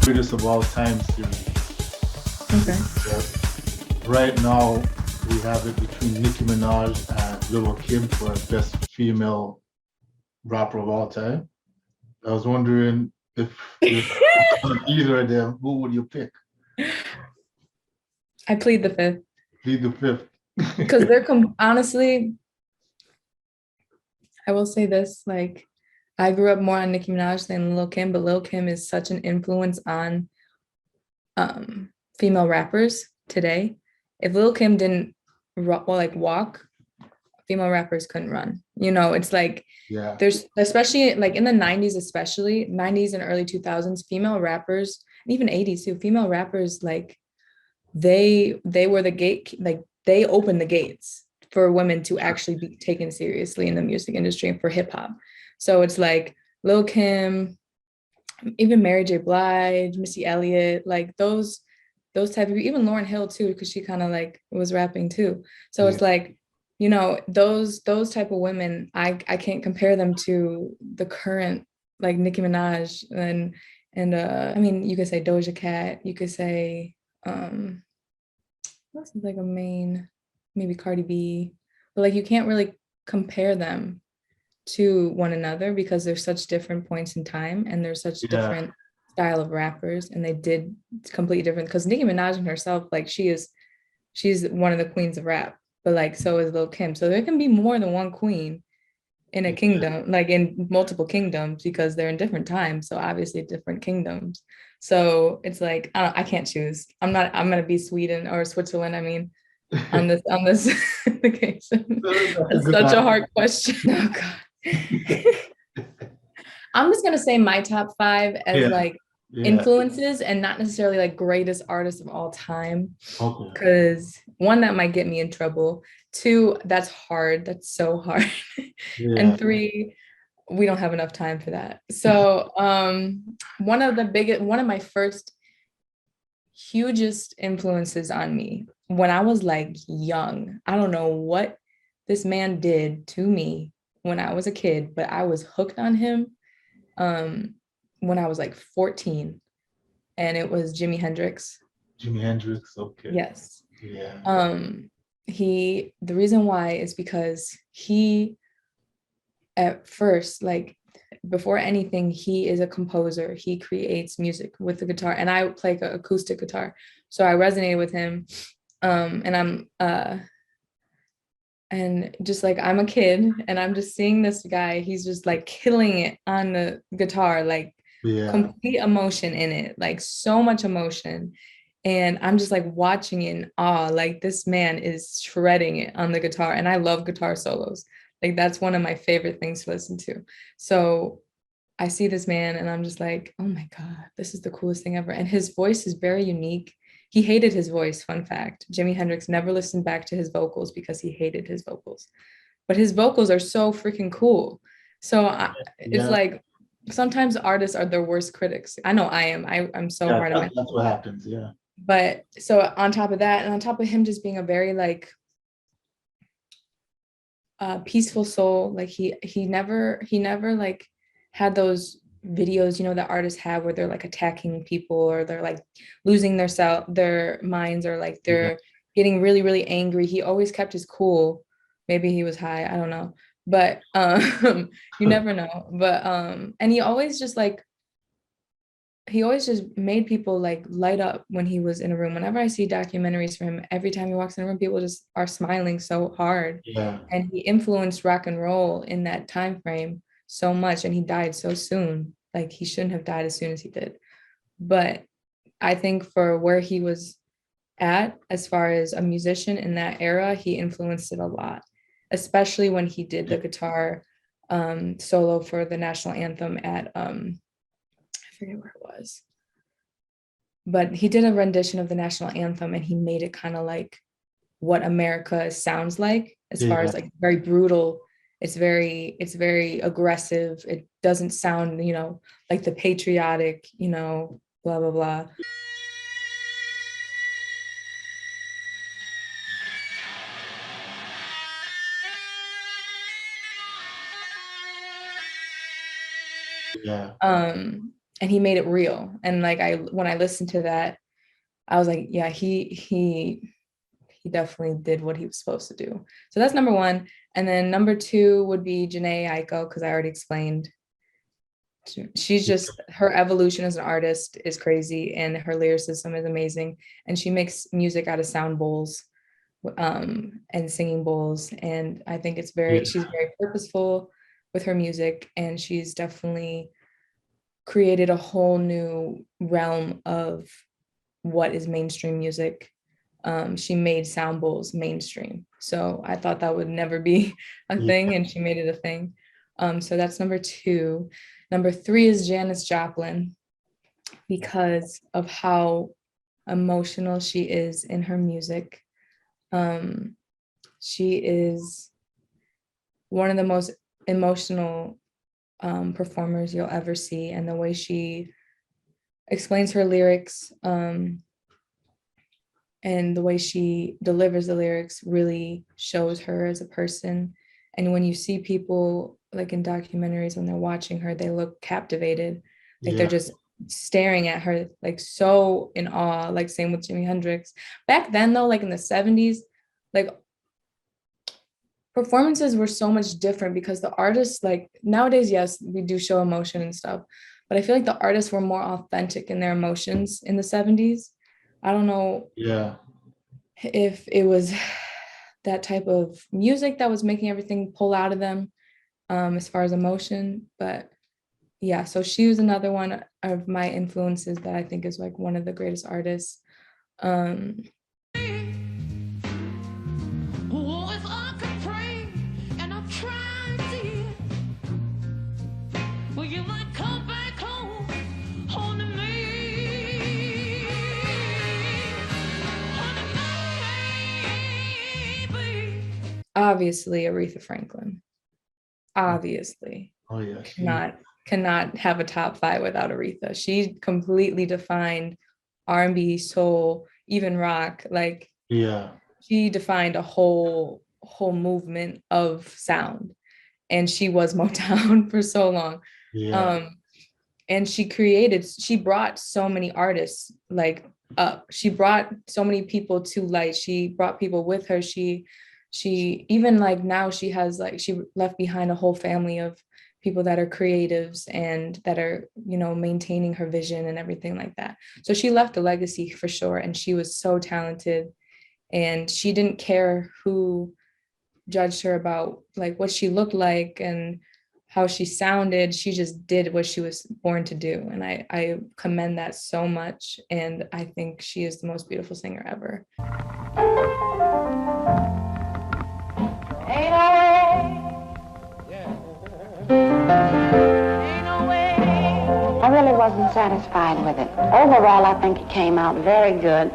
greatest of all time series. Okay. Right now, we have it between Nicki Minaj and Lil Kim for best female rapper of all time. I was wondering if on either of them, who would you pick? I plead the fifth Lead the fifth. because honestly, I will say this, like I grew up more on Nicki Minaj than Lil Kim, but Lil Kim is such an influence on um female rappers today. If Lil Kim didn't walk, female rappers couldn't run. It's like Yeah, there's especially like in the 90s, especially 90s and early 2000s, female rappers, and even 80s too, female rappers like they were the gate, like they opened the gates for women to actually be taken seriously in the music industry and for hip hop. So it's like Lil Kim, even Mary J. Blige, Missy Elliott, like those type of, even Lauryn Hill too, because she kind of like was rapping too. So yeah, it's like, those type of women, I can't compare them to the current like Nicki Minaj and I mean you could say Doja Cat, you could say what's like a main, maybe Cardi B, but like you can't really compare them to one another because they're such different points in time and they're such yeah, different style of rappers and they did completely different because Nicki Minaj and herself, like she's one of the queens of rap, but like so is Lil Kim. So there can be more than one queen in a yeah. kingdom, like in multiple kingdoms because they're in different times. So obviously different kingdoms. So it's like I can't choose. I'm gonna be Sweden or Switzerland. I mean, on this occasion. That's a That's good such a answer. hard question. Oh God. I'm just gonna say my top five as Yeah, like yeah. influences and not necessarily like greatest artists of all time. Okay. Because one, that might get me in trouble. Two, that's hard. That's so hard. Yeah, And three, we don't have enough time for that. So one of my first hugest influences on me when I was like young. I don't know what this man did to me when I was a kid, but I was hooked on him um when I was like 14, and it was Jimi Hendrix. Jimi Hendrix. Okay. Yes. Yeah, Um the reason why is because he at first, like before anything, he is a composer. He creates music with the guitar, and I play acoustic guitar. So I resonated with him. And and just like I'm a kid and I'm just seeing this guy, he's just like killing it on the guitar, like yeah, complete emotion in it, like so much emotion. And I'm just like watching it in awe, like this man is shredding it on the guitar. And I love guitar solos. Like that's one of my favorite things to listen to. So I see this man and I'm just like, oh my God, this is the coolest thing ever. And his voice is very unique. He hated his voice, fun fact. Jimi Hendrix never listened back to his vocals because he hated his vocals. But his vocals are so freaking cool. So it's yeah, like sometimes artists are their worst critics. I know I am. I'm so yeah. hard on myself. That's what happens. Yeah, But so on top of that, and on top of him just being a very like peaceful soul, like he never like had those videos, that artists have where they're like attacking people or they're like losing their minds, or like yeah, they're getting really really angry. He always kept his cool. Maybe he was high, I don't know, but you never know. But and he always just made people like light up when he was in a room. Whenever I see documentaries from him, every time he walks in a room, people just are smiling so hard. yeah, And he influenced rock and roll in that time frame so much, and he died so soon. Like he shouldn't have died as soon as he did. But I think for where he was at as far as a musician in that era, he influenced it a lot, especially when he did the guitar solo for the national anthem at I forget where it was, but he did a rendition of the national anthem and he made it kind of like what America sounds like, as far yeah, as like very brutal. It's very aggressive. It doesn't sound, like the patriotic, blah blah blah. yeah. Um and he made it real. And like when I listened to that, I was like, yeah, he definitely did what he was supposed to do. So that's number one. And then number two would be Janae Aiko, because I already explained. She's just, her evolution as an artist is crazy, and her lyricism is amazing. And she makes music out of sound bowls, and singing bowls. And I think Yeah. she's very purposeful with her music, and she's definitely created a whole new realm of what is mainstream music. She made sound bowls mainstream. So I thought that would never be a Yeah. thing, and she made it a thing. So that's number two. Number three is Janis Joplin, because of how emotional she is in her music. She is one of the most emotional performers you'll ever see, and the way she explains her lyrics, and the way she delivers the lyrics really shows her as a person. And when you see people like in documentaries, when they're watching her, they look captivated, like they're Yeah. just staring at her, like so in awe. Like same with Jimi Hendrix. Back then though, like in the 70s, like performances were so much different, because the artists, like nowadays, yes, we do show emotion and stuff, but I feel like the artists were more authentic in their emotions in the 70s. I don't know Yeah. if it was that type of music that was making everything pull out of them, as far as emotion. But yeah, so she was another one of my influences that I think is like one of the greatest artists. Um, Oh, if I could pray, and I'm trying to, well, you might come back home, home to me. Home to me, baby. Obviously, Aretha Franklin. Obviously, Oh yeah. cannot have a top five without Aretha. She completely defined R&B, soul, even rock. Like Yeah. she defined a whole movement of sound, and she was Motown for so long. Yeah. Um, and she brought so many artists like up. She brought so many people to light. She brought people with her. She even like now she has like she left behind a whole family of people that are creatives and that are, maintaining her vision and everything like that. So she left a legacy for sure, and she was so talented, and she didn't care who judged her about like what she looked like and how she sounded. She just did what she was born to do, and I commend that so much, and I think she is the most beautiful singer ever. Ain't no way. Ain't no way. I really wasn't satisfied with it. Overall, I think it came out very good.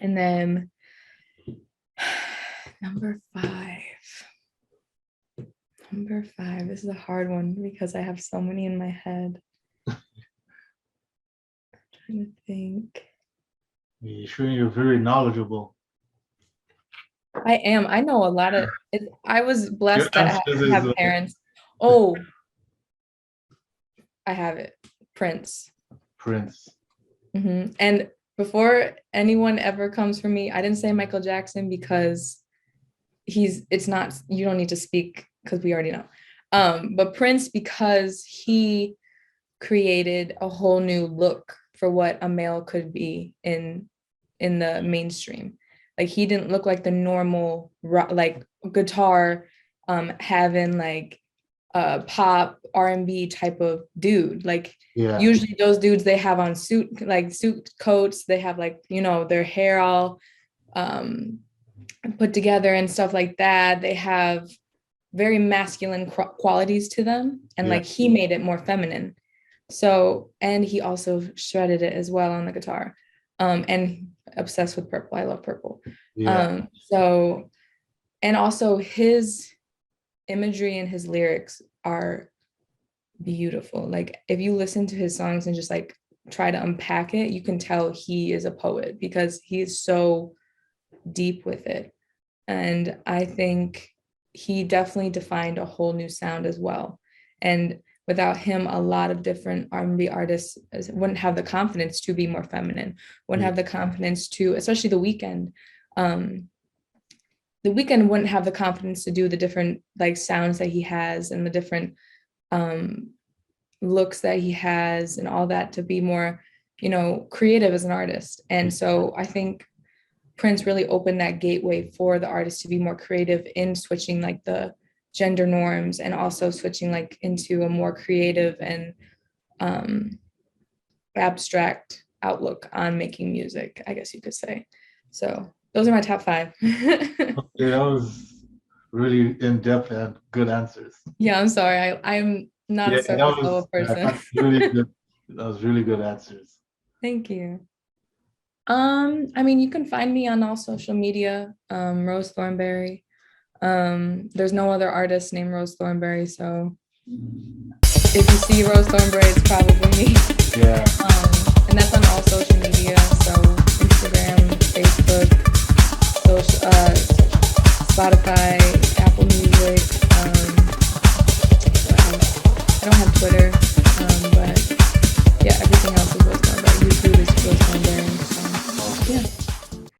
And then number five. This is a hard one because I have so many in my head. I'm trying to think. You're sure you're very knowledgeable. I am. I know a lot of it. I was Your blessed that answers I is have parents. Oh, I have it. Prince. Prince. And before anyone ever comes for me, I didn't say Michael Jackson because it's not, you don't need to speak because we already know. But Prince, because he created a whole new look for what a male could be in the mainstream. Like he didn't look like the normal like guitar having like a pop R&B type of dude. Like Yeah. usually those dudes, they have on suit coats, they have like, their hair all put together and stuff like that. They have very masculine qualities to them, and Yeah. like he made it more feminine. So, and he also shredded it as well on the guitar. And obsessed with purple. I love purple. Yeah. So, and also his imagery and his lyrics are beautiful. Like if you listen to his songs and just like try to unpack it, you can tell he is a poet because he is so deep with it. And I think he definitely defined a whole new sound as well. And without him, a lot of different R&B artists wouldn't have the confidence to be more feminine, wouldn't have the confidence to, especially The Weeknd. The Weeknd wouldn't have the confidence to do the different like sounds that he has and the different looks that he has and all that, to be more, you know, creative as an artist. And so I think Prince really opened that gateway for the artist to be more creative in switching like the gender norms, and also switching like into a more creative and abstract outlook on making music, I guess you could say. So those are my top 5. Yeah, that was really in-depth and good answers. Yeah, I'm sorry. I'm not a surface level person. Really good. That was really good answers. Thank you. I mean, you can find me on all social media, Rose Thornberry. There's no other artist named Rose Thornberry, so if you see Rose Thornberry, it's probably me. Yeah. And that's on all